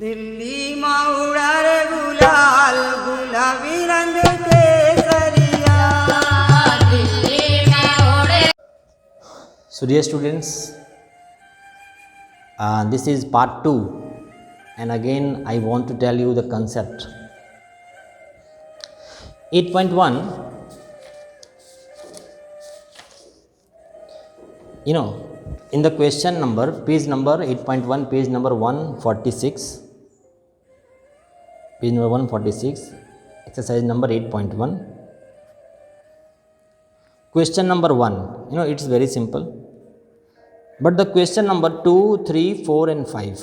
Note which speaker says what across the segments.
Speaker 1: दिल्लीમાં ઉડારે ગુલાલ ગુલાબી રંગ કેસરિયા દિલ્હીમાં ઉડે.
Speaker 2: So dear students, this is part 2 and again I want to tell you the concept. 8.1, in the question number, page number 8.1, page number 146, page number 146, exercise number 8.1, question number 1, it's very simple, but the question number 2, 3, 4 and 5,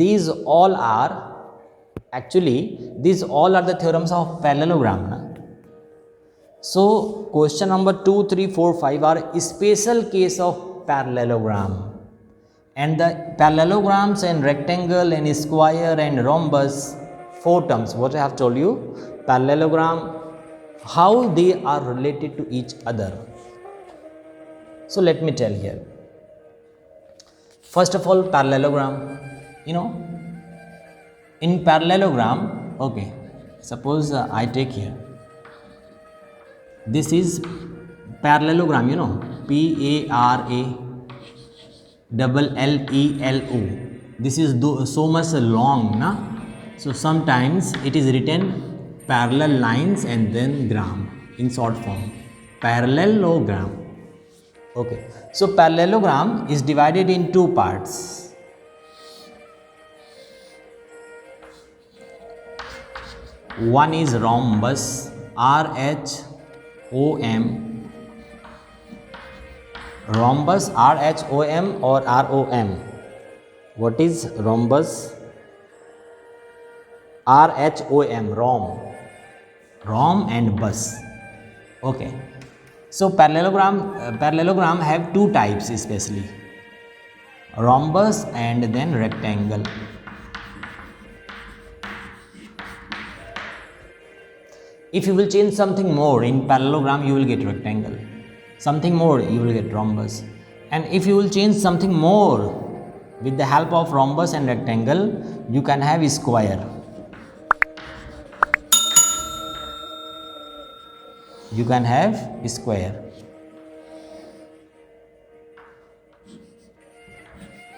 Speaker 2: these all are the theorems of parallelogram. So question number 2, 3, 4, 5 are a special case of parallelogram, and the parallelograms and rectangle and square and rhombus, 4 terms what I have told you, parallelogram, how they are related to each other. So let me tell here. First of all, parallelogram, in parallelogram, okay, suppose I take here, this is parallelogram, P-A-R-A-L-L-E-L-O. This is so much long, na? So sometimes it is written parallel lines and then gram in short form, parallelogram. Okay, so parallelogram is divided in 2 parts. One is rhombus, R-H-O-M, rhombus, R-H-O-M or R-O-M. What is rhombus? R-H-O-M, rom and bus. Okay, so parallelogram have 2 types especially, rhombus and then rectangle. If you will change something more in parallelogram, you will get rectangle. Something more, you will get rhombus. And if you will change something more with the help of rhombus and rectangle, you can have square. You can have square.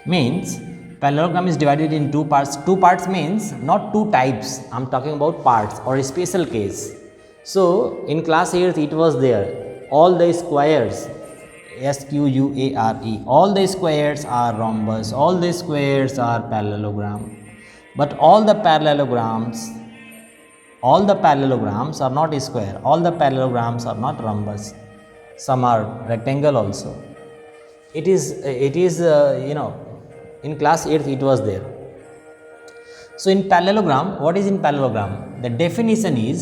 Speaker 2: Means parallelogram is divided in 2 parts. 2 parts means not 2 types. I am talking about parts or a special case. So in class 8th it was there. All the squares, S-Q-U-A-R-E, all the squares are rhombus, all the squares are parallelogram. But all the parallelograms are not square, all the parallelograms are not rhombus. Some are rectangle also. It is in class 8th it was there. So in parallelogram, what is in parallelogram? The definition is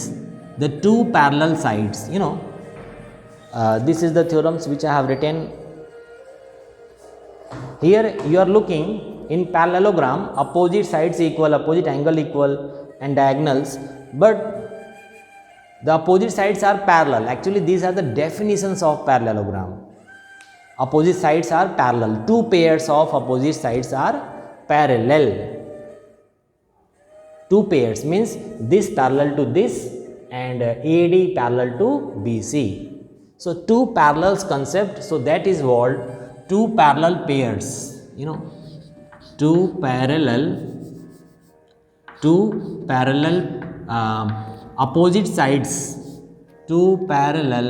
Speaker 2: the 2 parallel sides. This is the theorems which I have written. Here you are looking in parallelogram, opposite sides equal, opposite angle equal and diagonals, but the opposite sides are parallel. Actually these are the definitions of parallelogram. Opposite sides are parallel. 2 pairs of opposite sides are parallel. 2 pairs means this parallel to this and AD parallel to BC. So 2 parallels concept, so that is called 2 parallel pairs. 2 parallel opposite sides. 2 parallel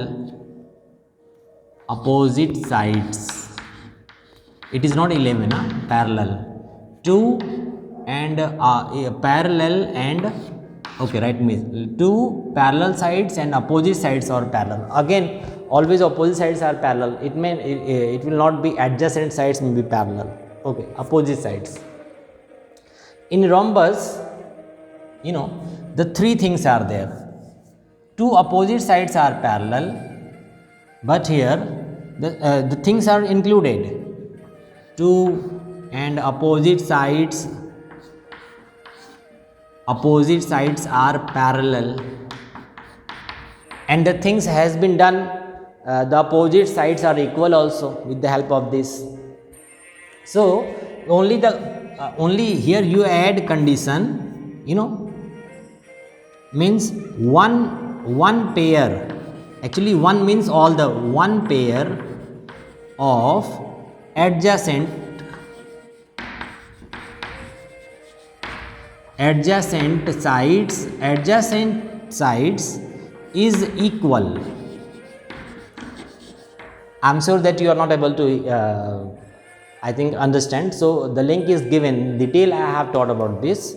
Speaker 2: opposite sides. It is not 11, parallel. 2 and parallel and okay, right, means 2 parallel sides and opposite sides are parallel. Again, always opposite sides are parallel. It will not be adjacent sides may be parallel. Okay, opposite sides. In rhombus, the 3 things are there. 2 opposite sides are parallel, but here the things are included. 2 and opposite sides are parallel, and the things has been done, the opposite sides are equal also with the help of this. So only the only here you add condition, you know, means one pair, actually one means all the one pair of adjacent sides is equal. I'm sure that you are not able to I think understand. So the link is given, detail I have taught about this.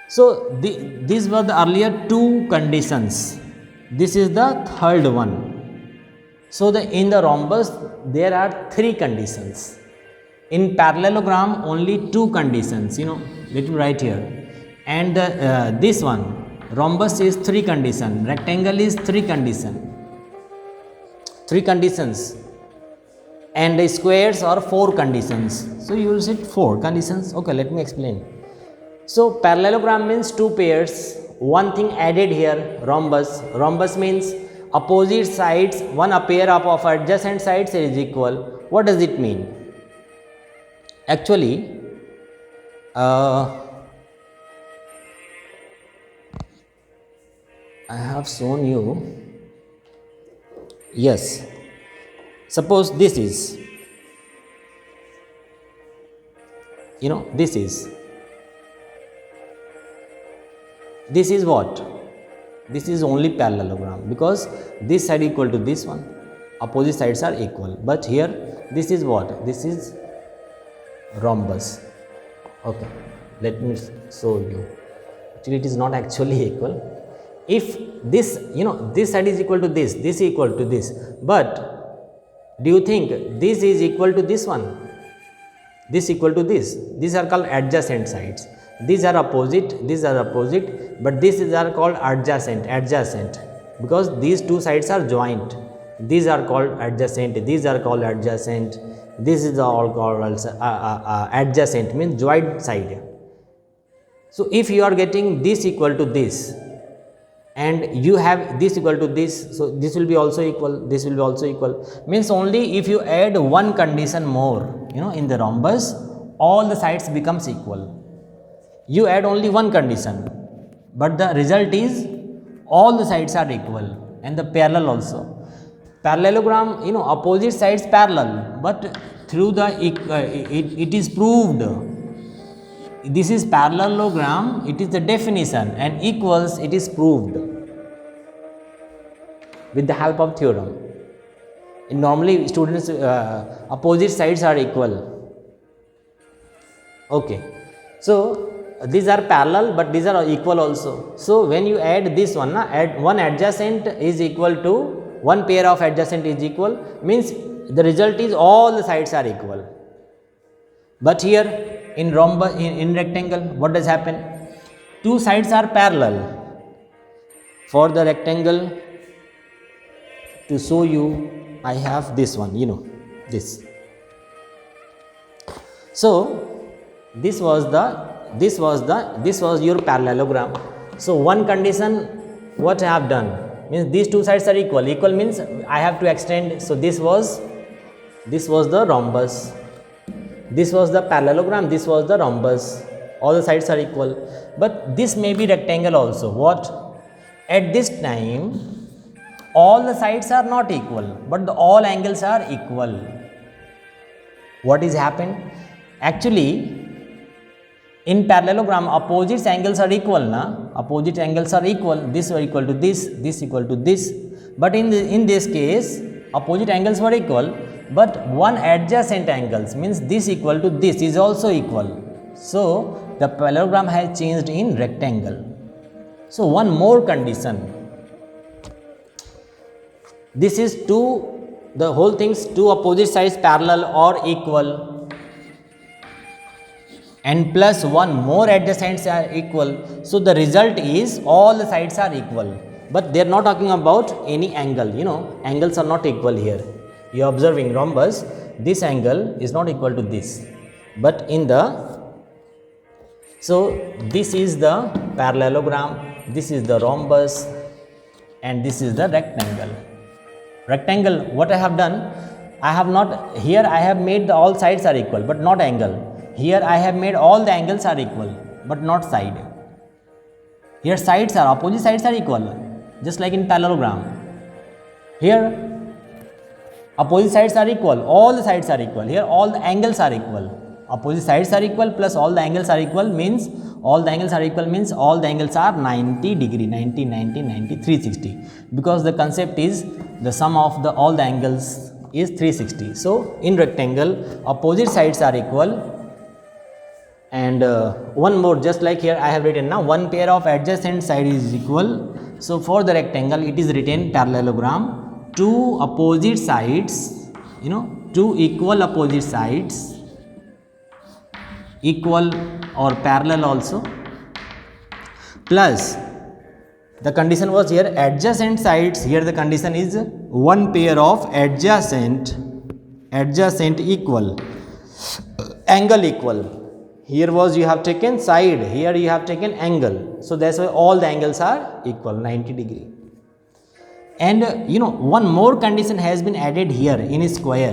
Speaker 2: So these were the earlier two conditions. This is the third one. So in the rhombus there are three conditions. In parallelogram only two conditions, you know, let me write here. And this one, rhombus is three condition, rectangle is three conditions, and the squares are four conditions. So you will see four conditions. Okay, let me explain. So parallelogram means two pairs, one thing added here, rhombus. Rhombus means opposite sides, one a pair of adjacent sides is equal. What does it mean? Actually, I have shown you, yes, suppose this is, you know, this is what? This is only parallelogram, because this side equal to this one, opposite sides are equal, but here this is what? This is rhombus. Okay, let me show you. Actually it is not actually equal. If this, you know, this side is equal to this is equal to this, but do you think this is equal to this one? This equal to this? These are called adjacent sides. These are opposite, but these are called adjacent, because these two sides are joint. These are called adjacent, these are called adjacent, this is all called adjacent, means joint side. So if you are getting this equal to this and you have this equal to this, so this will be also equal, this will be also equal, means only if you add one condition more, you know, in the rhombus, all the sides becomes equal. You add only one condition, but the result is all the sides are equal, and the parallel also. Parallelogram, you know, opposite sides parallel, but through the it is proved. This is parallelogram, it is the definition, and equals, it is proved with the help of theorem. And normally students, opposite sides are equal. Okay, so these are parallel, but these are equal also. So when you add this one, add one adjacent is equal to one pair of adjacent is equal, means the result is all the sides are equal. But here in rhombus, in rectangle, what does happen? Two sides are parallel. For the rectangle, to show you, I have this one, you know, this. So this was your parallelogram. So one condition, what I have done means these two sides are equal. Equal means I have to extend. So this was the rhombus. This was the parallelogram, this was the rhombus. All the sides are equal. But this may be rectangle also. What? At this time, all the sides are not equal, but all angles are equal. What is happened? Actually, in parallelogram, opposite angles are equal, na? Opposite angles are equal. This were equal to this equal to this. But in this case, opposite angles were equal, but one adjacent angles, means this equal to this, is also equal. So the parallelogram has changed in rectangle. So one more condition. This is the whole things, two opposite sides parallel or equal, and plus one more adjacents are equal. So the result is all the sides are equal. But they are not talking about any angle, you know, angles are not equal here. You are observing rhombus, this angle is not equal to this. But in so this is the parallelogram, this is the rhombus, and this is the rectangle. Rectangle, what I have done, I have not, here I have made all sides are equal, but not angle. here I have made all the angles are equal, but not side. Here sides are, opposite sides are equal, just like in parallelogram. Here opposite sides are equal, all the sides are equal. Here all the angles are equal. Opposite sides are equal plus all the angles are equal means all the angles are equal means all the angles are 90 degree, 90, 90, 90, 360. Because the concept is the sum of the all the angles is 360. So in rectangle opposite sides are equal. And one more, just like here I have written now, one pair of adjacent side is equal. So for the rectangle it is written parallelogram, two opposite sides, two equal opposite sides, equal or parallel also, plus the condition was here adjacent sides. Here the condition is one pair of adjacent equal, angle equal. Here was you have taken side, here you have taken angle. So that's why all the angles are equal, 90 degree. And one more condition has been added here in a square.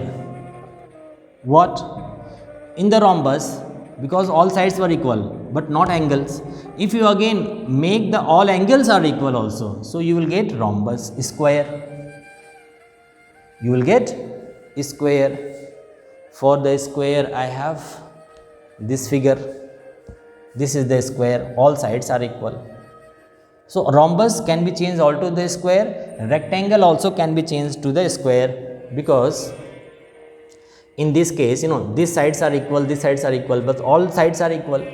Speaker 2: What? In the rhombus, because all sides were equal but not angles, if you again make the all angles are equal also, so you will get rhombus square. You will get square. For the square I have this figure. This is the square, all sides are equal. So rhombus can be changed also to the square, rectangle also can be changed to the square, because in this case these sides are equal, these sides are equal, but all sides are equal.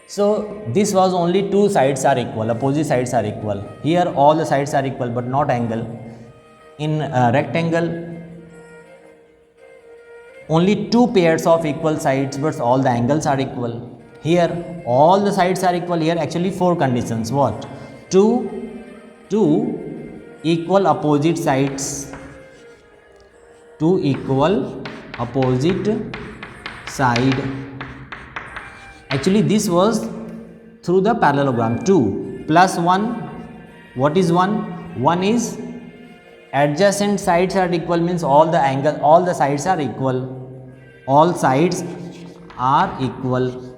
Speaker 2: So this was only two sides are equal, opposite sides are equal. Here all the sides are equal but not angle. In rectangle only two pairs of equal sides but all the angles are equal. Here all the sides are equal. Here actually four conditions. What? Two equal opposite sides, two equal opposite side. Actually this was through the parallelogram. 2 plus 1, what is 1? 1 is adjacent sides are equal means all the sides are equal. All sides are equal.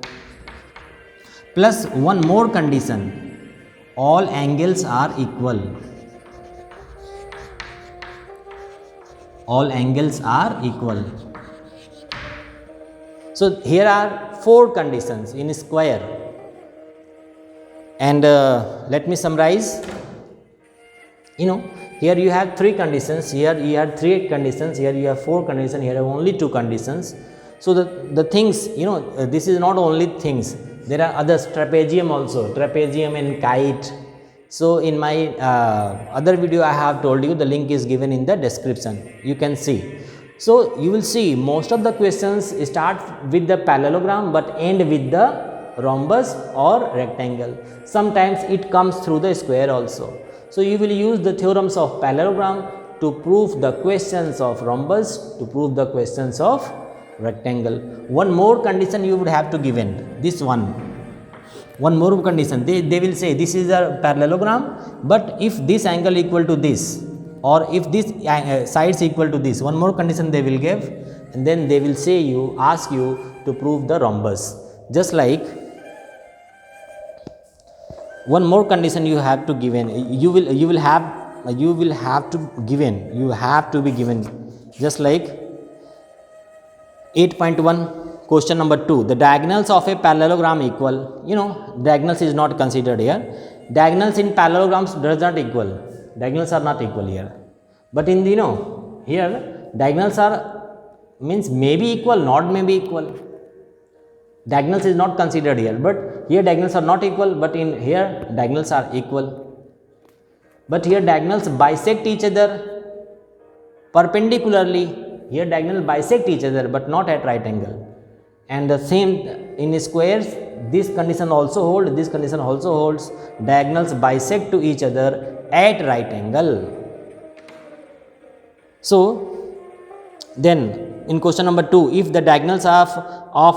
Speaker 2: Plus one more condition, all angles are equal. All angles are equal. So here are four conditions in square. And let me summarize. Here you have three conditions, here you have three conditions, here you have four conditions, here you have only two conditions. So the things, this is not only things, there are others, trapezium also, trapezium and kite. So in my other video I have told you, the link is given in the description, you can see. So you will see most of the questions start with the parallelogram but end with the rhombus or rectangle. Sometimes it comes through the square also. So you will use the theorems of parallelogram to prove the questions of rhombus, to prove the questions of rectangle. One more condition you would have to given, this one more condition, they will say this is a parallelogram, but if this angle equal to this, or if this sides equal to this, one more condition they will give, and then they will say ask you to prove the rhombus. Just like one more condition you have to given, you will have to be given, just like 8.1 question number 2, the diagonals of a parallelogram equal. Diagonals is not considered here. Diagonals in parallelograms does not equal. Diagonals are not equal here. But in here diagonals are means may be equal, not may be equal. Diagonals is not considered here, but here diagonals are not equal, but in here diagonals are equal. But here diagonals bisect each other perpendicularly. Here diagonals bisect each other but not at right angle. And the same in squares, this condition also holds, this condition also holds. Diagonals bisect to each other at right angle. So then in question number 2, if the diagonals of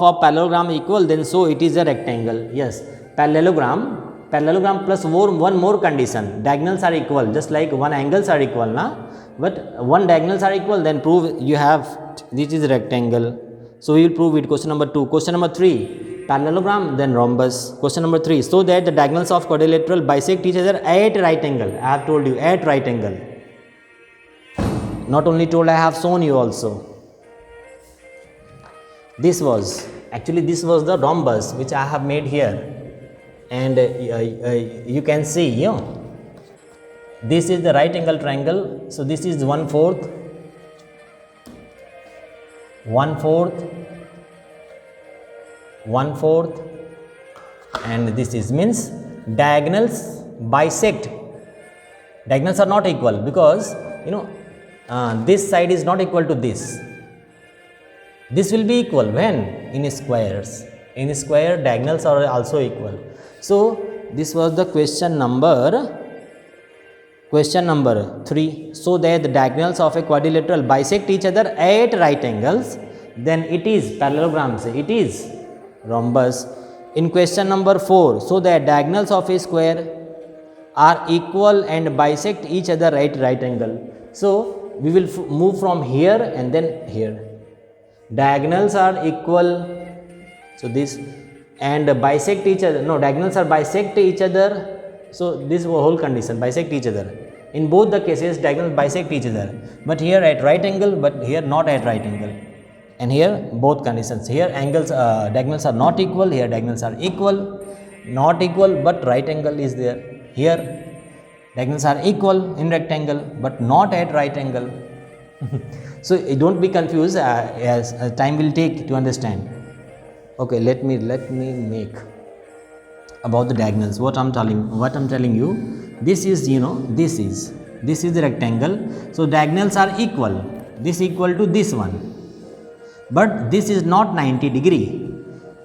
Speaker 2: a parallelogram equal, then so it is a rectangle. Yes, parallelogram plus one more condition, diagonals are equal, just like one angles are equal, but one diagonals are equal, then prove you have this is rectangle. So we will prove it. Question number 2. Question number 3, parallelogram, then rhombus. Question number 3, so that the diagonals of quadrilateral bisect each other at right angle. I have told you, at right angle. Not only told, I have shown you also. This was the rhombus which I have made here. And you can see, this is the right angle triangle. So this is 1/4, 1/4, 1/4, and this is means diagonals bisect. Diagonals are not equal because this side is not equal to this. This will be equal when in squares. In square, diagonals are also equal. So this was the question number 3. So that the diagonals of a quadrilateral bisect each other at right angles, then it is parallelograms, it is rhombus. In question number 4, so that diagonals of a square are equal and bisect each other at right angle. So we will move from here and then here. Diagonals are equal, so this, and bisect each other. No, diagonals are bisect each other. So this whole condition, bisect each other. In both the cases, diagonals bisect each other. But here at right angle, but here not at right angle. And here both conditions. Here diagonals are not equal. Here diagonals are equal, not equal, but right angle is there. Here diagonals are equal in rectangle, but not at right angle. So don't be confused, as time will take to understand. Okay, let me make about the diagonals. What I'm telling you, this is this is the rectangle. So diagonals are equal. This equal to this one, but this is not 90 degree.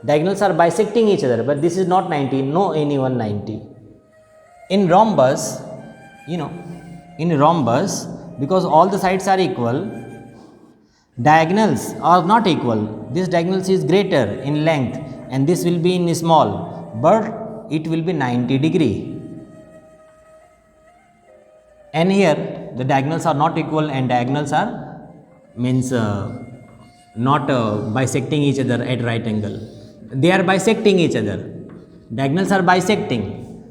Speaker 2: Diagonals are bisecting each other, but this is not 90. No, anyone 90. In rhombus, because all the sides are equal, diagonals are not equal. This diagonal is greater in length and this will be in small, but it will be 90 degree. And here the diagonals are not equal, and diagonals are means not bisecting each other at right angle. They are bisecting each other. Diagonals are bisecting.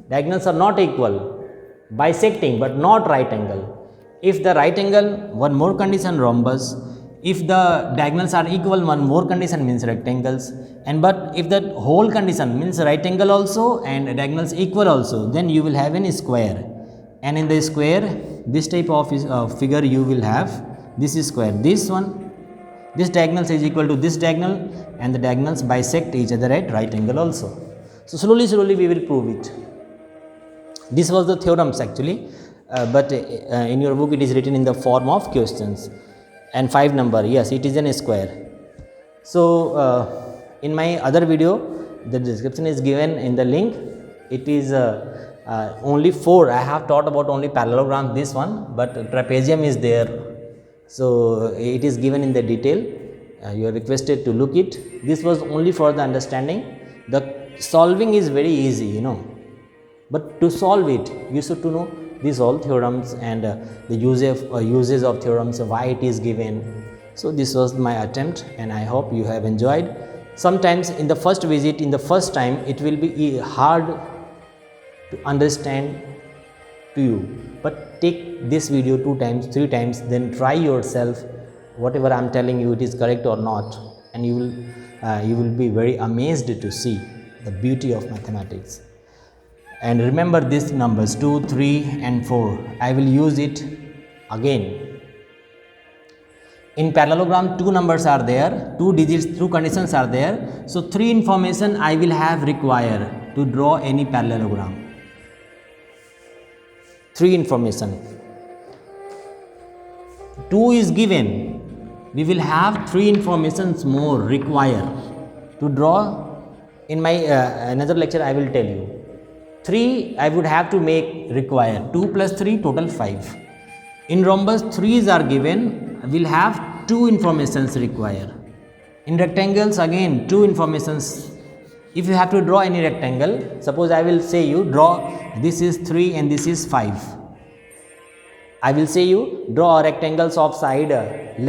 Speaker 2: Diagonals are not equal, bisecting but not right angle. If the right angle, one more condition, rhombus. If the diagonals are equal, one more condition means rectangles. But if the whole condition means right angle also and diagonals equal also, then you will have a square. And in the square, this type of figure you will have. This is square. This one, this diagonal is equal to this diagonal, and the diagonals bisect each other at right angle also. So slowly we will prove it. This was the theorems actually, but in your book it is written in the form of questions. And 5 number, yes, it is in a square. So in my other video, the description is given in the link. It is only 4. I have taught about only parallelogram, this one, but trapezium is there. So it is given in the detail. You are requested to look it. This was only for the understanding. The solving is very easy, but to solve it, you should to know these all theorems and the uses of theorems, why it is given. So this was my attempt, and I hope you have enjoyed. Sometimes in the first visit, in the first time, it will be hard to understand to you, but take this video 2 times, 3 times, then try yourself. Whatever I am telling you, it is correct or not, and you will be very amazed to see the beauty of mathematics. And remember these numbers 2, 3 and 4. I will use it again. In parallelogram, 2 numbers are there, 2 digits, 2 conditions are there. So 3 information I will have require to draw any parallelogram. 3 information. 2 is given. We will have 3 informations more require to draw. In my another lecture I will tell you. 3 I would have to make require. 2 plus 3 total 5. In rhombus 3's are given. We'll have 2 informations require. In rectangles again 2 informations. If you have to draw any rectangle, suppose I will say you draw, this is 3 and this is 5. I will say you draw rectangles of side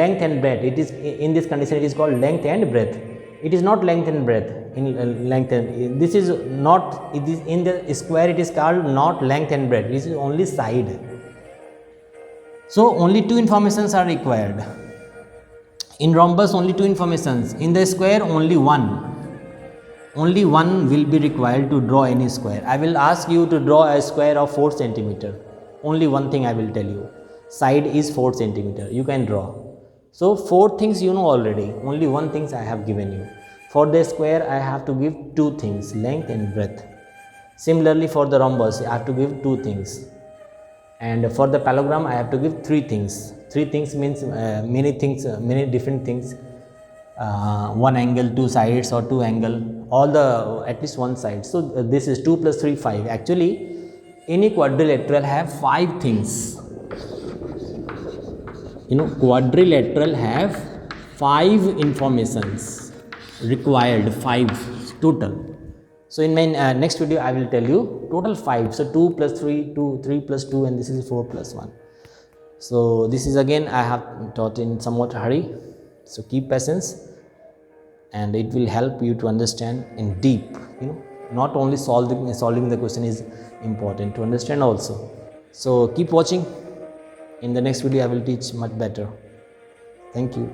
Speaker 2: length and breadth. It is in this condition, it is called length and breadth. It is not length and breadth. In length and this is not, it is in the square, it is called not length and breadth. This is only side. So only two informations are required. In rhombus only two informations. In the square only one. Only one will be required to draw any square. I will ask you to draw a square of 4 centimeter. Only one thing I will tell you. Side is 4 centimeter. You can draw. So 4 things you know already. Only one things I have given you. For the square I have to give 2 things, length and breadth. Similarly for the rhombus I have to give 2 things. And for the parallelogram I have to give 3 things. 3 things means many things, many different things. One angle, 2 sides, or 2 angle, all the at least one side. So this is 2 plus 3 5. Actually any quadrilateral have 5 things. You know, quadrilateral have 5 informations required, 5 total. So in my next video I will tell you total 5. So 2 plus 3, 2, 3 plus 2, and this is 4 plus 1. So this is again I have taught in somewhat hurry. So keep patience, and it will help you to understand in deep. You know, not only solving the question is important, to understand also. So keep watching. In the next video I will teach much better. Thank you.